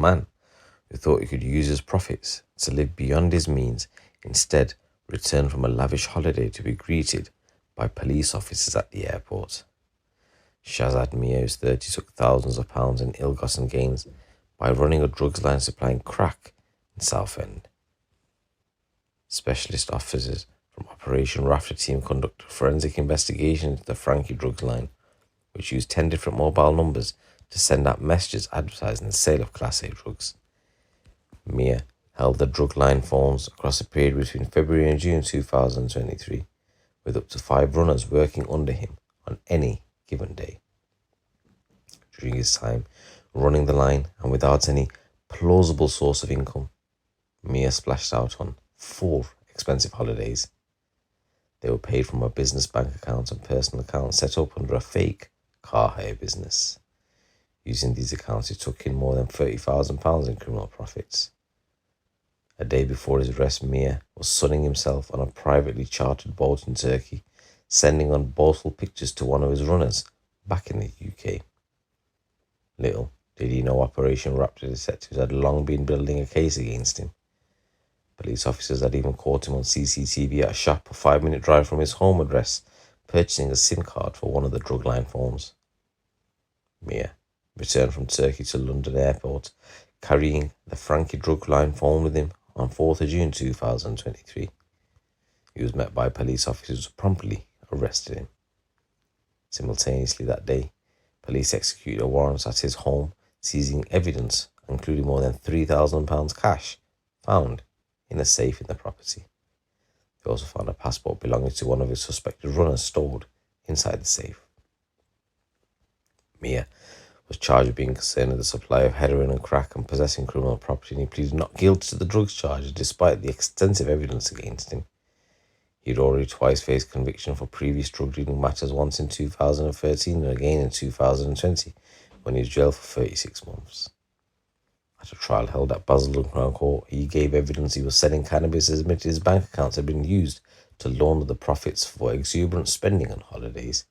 man who thought he could use his profits to live beyond his means, instead returned from a lavish holiday to be greeted by police officers at the airport. Shazad Miah, who's 30, took thousands of pounds in ill-gotten gains by running a drugs line supplying crack in Southend. Specialist officers from Operation Rafter team conducted a forensic investigation into the Frankie drugs line, which used 10 different mobile numbers to send out messages advertising the sale of Class A drugs. Miah held the drug line phones across a period between February and June 2023, with up to 5 runners working under him on any given day. During his time running the line and without any plausible source of income, Miah splashed out on 4 expensive holidays. They were paid from a business bank account and personal accounts set up under a fake car hire business. Using these accounts, he took in more than £30,000 in criminal profits. A day before his arrest, Miah was sunning himself on a privately chartered boat in Turkey, sending on boastful pictures to one of his runners back in the UK. Little did he know Operation Raptor detectives had long been building a case against him. Police officers had even caught him on CCTV at a shop a 5-minute drive from his home address, purchasing a SIM card for one of the drug line phones. Miah returned from Turkey to London airport, carrying the Frankie drug line phone with him on 4th of June 2023. He was met by police officers who promptly arrested him. Simultaneously that day, police executed a warrant at his home, seizing evidence, including more than £3,000 cash found in a safe in the property. They also found a passport belonging to one of his suspected runners stored inside the safe. Miah was charged with being concerned with the supply of heroin and crack and possessing criminal property, and he pleaded not guilty to the drugs charges despite the extensive evidence against him. He had already twice faced conviction for previous drug dealing matters, once in 2013 and again in 2020, when he was jailed for 36 months. At a trial held at Basildon Crown Court, he gave evidence he was selling cannabis and admitted his bank accounts had been used to launder the profits for exuberant spending on holidays.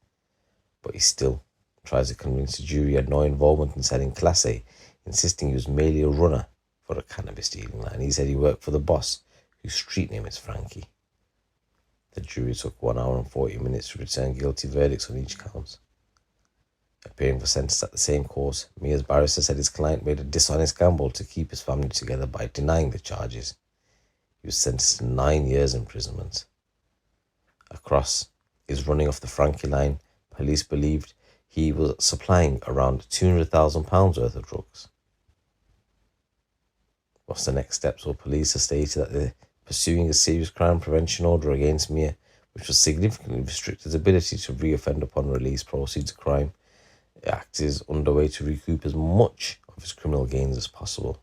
But he still tries to convince the jury he had no involvement in selling Class A, insisting he was merely a runner for a cannabis dealing line. He said he worked for the boss, whose street name is Frankie. The jury took 1 hour and 40 minutes to return guilty verdicts on each count. Appearing for sentence at the same court, Miah's barrister said his client made a dishonest gamble to keep his family together by denying the charges. He was sentenced to 9 years imprisonment. Across his running off the Frankie line, police believed he was supplying around £200,000 worth of drugs. What's the next steps? Well, police have stated that they're pursuing a serious crime prevention order against Miah, which will significantly restrict his ability to reoffend upon release proceeds of crime. The act is underway to recoup as much of his criminal gains as possible.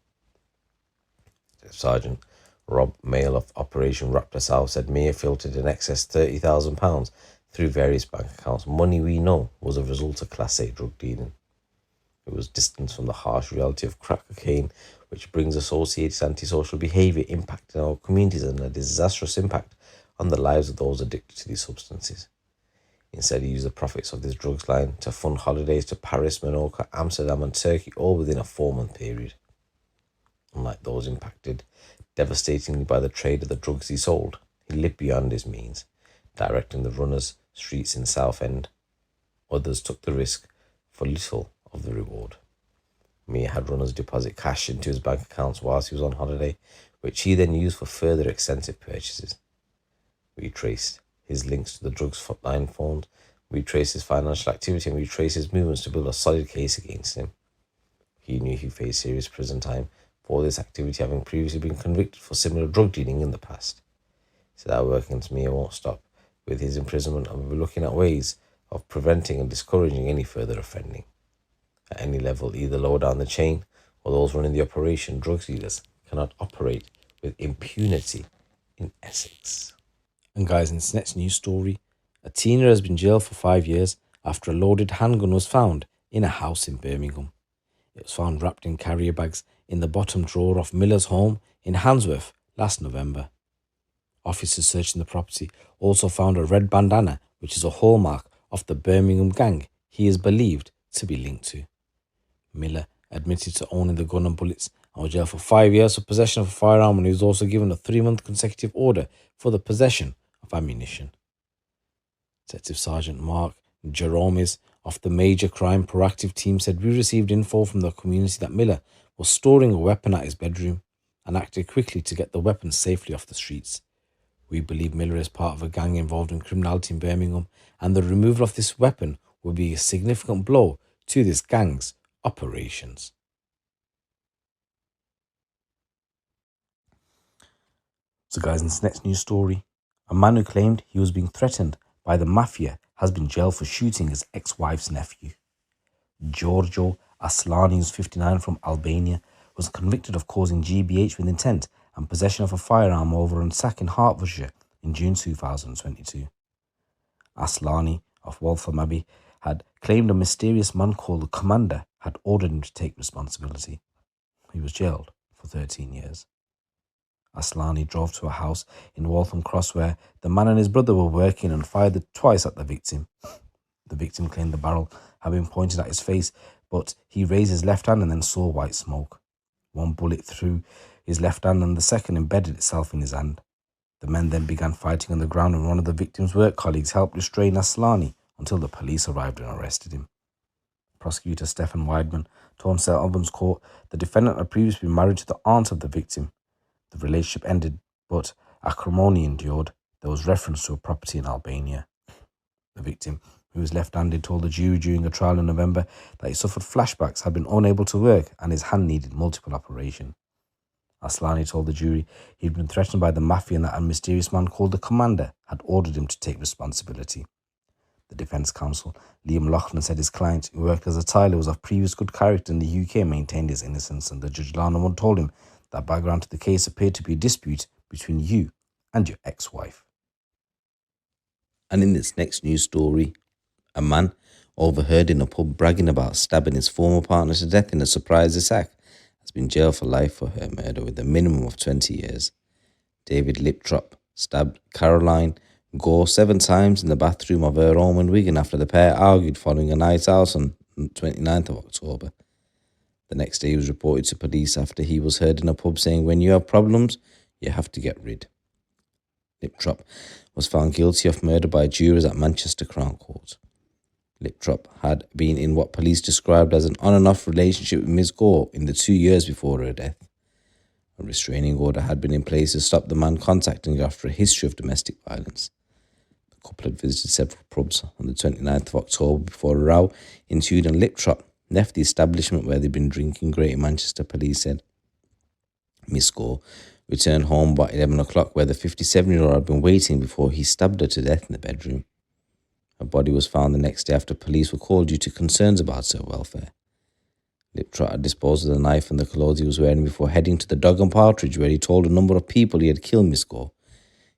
Sergeant Rob Mail of Operation Raptor South said Miah filtered in excess £30,000 through various bank accounts. Money we know was a result of Class A drug dealing. It was distanced from the harsh reality of crack cocaine, which brings associated antisocial behaviour impacting our communities and a disastrous impact on the lives of those addicted to these substances. Instead, he used the profits of this drugs line to fund holidays to Paris, Menorca, Amsterdam and Turkey, all within a 4-month period. Unlike those impacted devastatingly by the trade of the drugs he sold, he lived beyond his means, directing the runners' streets in Southend. Others took the risk for little of the reward. Miah had runners deposit cash into his bank accounts whilst he was on holiday, which he then used for further extensive purchases. We traced his links to the drugs line phones, we traced his financial activity, and we traced his movements to build a solid case against him. He knew he faced serious prison time for this activity, having previously been convicted for similar drug dealing in the past. He said our work against Miah won't stop with his imprisonment, and we'll be looking at ways of preventing and discouraging any further offending. At any level, either lower down the chain or those running the operation, drug dealers cannot operate with impunity in Essex. And guys, in this next news story, a teenager has been jailed for 5 years after a loaded handgun was found in a house in Birmingham. It was found wrapped in carrier bags in the bottom drawer of Miller's home in Handsworth last November. Officers searching the property also found a red bandana, which is a hallmark of the Birmingham gang he is believed to be linked to. Miller admitted to owning the gun and bullets and was jailed for 5 years for possession of a firearm, and he was also given a 3-month consecutive order for the possession of ammunition. Detective Sergeant Mark Jeromes of the Major Crime Proactive Team said, "We received info from the community that Miller was storing a weapon at his bedroom and acted quickly to get the weapon safely off the streets. We believe Miller is part of a gang involved in criminality in Birmingham, and the removal of this weapon will be a significant blow to this gang's operations." So guys, in this next news story, a man who claimed he was being threatened by the mafia has been jailed for shooting his ex-wife's nephew. Giorgio Aslani, who's 59, from Albania, was convicted of causing GBH with intent and possession of a firearm over on Sack in Hertfordshire in June 2022. Aslani of Waltham Abbey had claimed a mysterious man called the Commander had ordered him to take responsibility. He was jailed for 13 years. Aslani drove to a house in Waltham Cross where the man and his brother were working and fired twice at the victim. The victim claimed the barrel had been pointed at his face, but he raised his left hand and then saw white smoke. One bullet through his left hand and the second embedded itself in his hand. The men then began fighting on the ground, and one of the victim's work colleagues helped restrain Aslani until the police arrived and arrested him. Prosecutor Stephen Weidman told St Albans Court the defendant had previously been married to the aunt of the victim. The relationship ended, but acrimony endured. There was reference to a property in Albania. The victim, who was left-handed, told the jury during a trial in November that he suffered flashbacks, had been unable to work, and his hand needed multiple operation. Aslani told the jury he'd been threatened by the mafia and that a mysterious man called the Commander had ordered him to take responsibility. The defence counsel, Liam Loughlin, said his client, who worked as a tiler, was of previous good character in the UK and maintained his innocence, and the judge Lana told him that background to the case appeared to be a dispute between you and your ex-wife. And in this next news story, a man overheard in a pub bragging about stabbing his former partner to death in a surprise attack has been jailed for life for her murder with a minimum of 20 years. David Liptrop stabbed Caroline Gore 7 times in the bathroom of her home in Wigan after the pair argued following a night out on the 29th of October. The next day he was reported to police after he was heard in a pub saying, "When you have problems, you have to get rid." Liptrop was found guilty of murder by jurors at Manchester Crown Court. Liptrop had been in what police described as an on and off relationship with Ms. Gore in the 2 years before her death. A restraining order had been in place to stop the man contacting her after a history of domestic violence. The couple had visited several pubs on the 29th of October before a row ensued, and Liptrop left the establishment where they'd been drinking, Greater Manchester police said. Miss Gore returned home by 11 o'clock where the 57-year-old had been waiting before he stabbed her to death in the bedroom. Her body was found the next day after police were called due to concerns about her welfare. Liptrot had disposed of the knife and the clothes he was wearing before heading to the Dog and Partridge, where he told a number of people he had killed Miss Gore.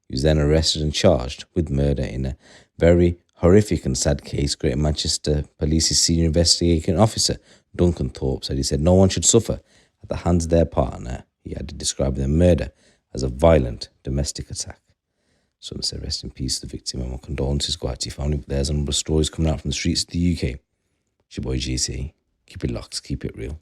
He was then arrested and charged with murder in a very horrific and sad case. Greater Manchester Police's senior investigating officer, Duncan Thorpe, said he said no one should suffer at the hands of their partner. He had described their murder as a violent domestic attack. So let's say rest in peace to the victim, and my condolences go out to your family. But there's a number of stories coming out from the streets of the UK. It's your boy GC. Keep it locked, keep it real.